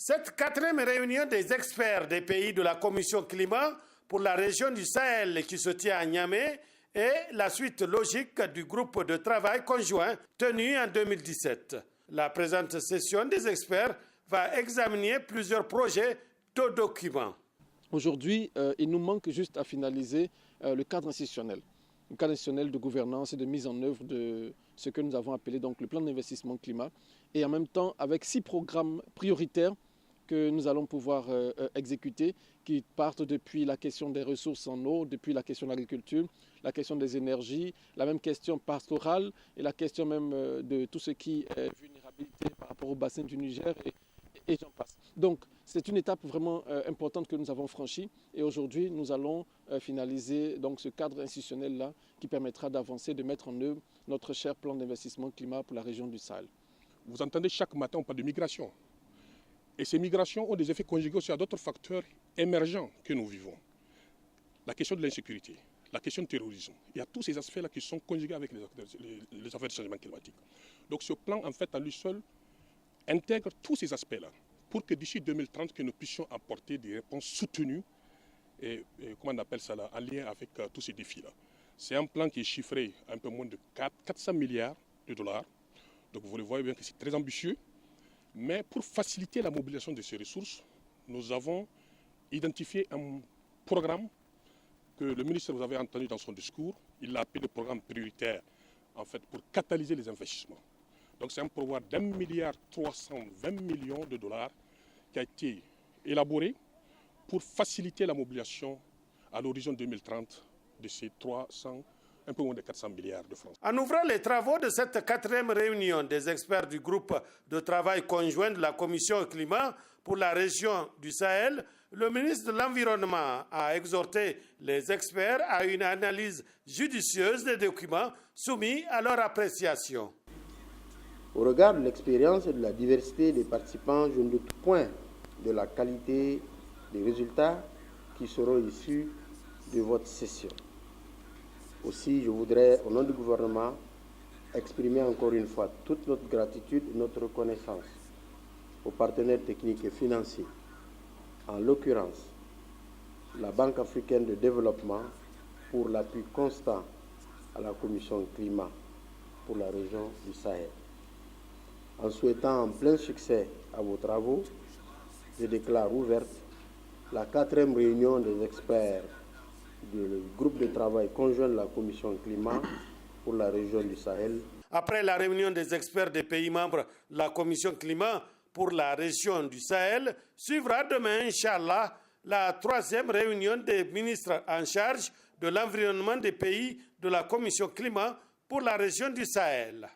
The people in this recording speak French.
Cette quatrième réunion des experts des pays de la Commission climat pour la région du Sahel qui se tient à Niamey est la suite logique du groupe de travail conjoint tenu en 2017. La présente session des experts va examiner plusieurs projets de documents. Aujourd'hui, il nous manque juste à finaliser le cadre institutionnel. Le cadre institutionnel de gouvernance et de mise en œuvre de ce que nous avons appelé donc le plan d'investissement climat. Et en même temps, avec 6 programmes prioritaires que nous allons pouvoir exécuter, qui partent depuis la question des ressources en eau, depuis la question de l'agriculture, la question des énergies, la même question pastorale et la question même de tout ce qui est vulnérabilité par rapport au bassin du Niger et j'en passe. Donc, c'est une étape vraiment importante que nous avons franchie et aujourd'hui, nous allons finaliser donc, ce cadre institutionnel-là qui permettra d'avancer, de mettre en œuvre notre cher plan d'investissement climat pour la région du Sahel. Vous entendez chaque matin, on parle de migration. Et ces migrations ont des effets conjugués aussi à d'autres facteurs émergents que nous vivons. La question de l'insécurité, la question du terrorisme. Il y a tous ces aspects-là qui sont conjugués avec les affaires de changement climatique. Donc ce plan, en fait, à lui seul, intègre tous ces aspects-là pour que d'ici 2030, que nous puissions apporter des réponses soutenues et comment on appelle ça là, en lien avec tous ces défis-là. C'est un plan qui est chiffré à un peu moins de 400 milliards de dollars. Donc vous le voyez bien que c'est très ambitieux. Mais pour faciliter la mobilisation de ces ressources, nous avons identifié un programme que le ministre vous avez entendu dans son discours. Il l'a appelé le programme prioritaire en fait, pour catalyser les investissements. Donc c'est un programme d'1,320 milliard de dollars qui a été élaboré pour faciliter la mobilisation à l'horizon 2030 de ces un peu moins de 400 milliards de francs. En ouvrant les travaux de cette quatrième réunion des experts du groupe de travail conjoint de la Commission climat pour la région du Sahel, le ministre de l'Environnement a exhorté les experts à une analyse judicieuse des documents soumis à leur appréciation. Au regard de l'expérience et de la diversité des participants, je ne doute point de la qualité des résultats qui seront issus de votre session. Aussi, je voudrais, au nom du gouvernement, exprimer encore une fois toute notre gratitude et notre reconnaissance aux partenaires techniques et financiers, en l'occurrence la Banque africaine de développement pour l'appui constant à la Commission climat pour la région du Sahel. En souhaitant un plein succès à vos travaux, je déclare ouverte la quatrième réunion des experts du groupe de travail conjoint de la Commission climat pour la région du Sahel. Après la réunion des experts des pays membres de la Commission climat pour la région du Sahel, suivra demain, Inch'Allah, la troisième réunion des ministres en charge de l'environnement des pays de la Commission climat pour la région du Sahel.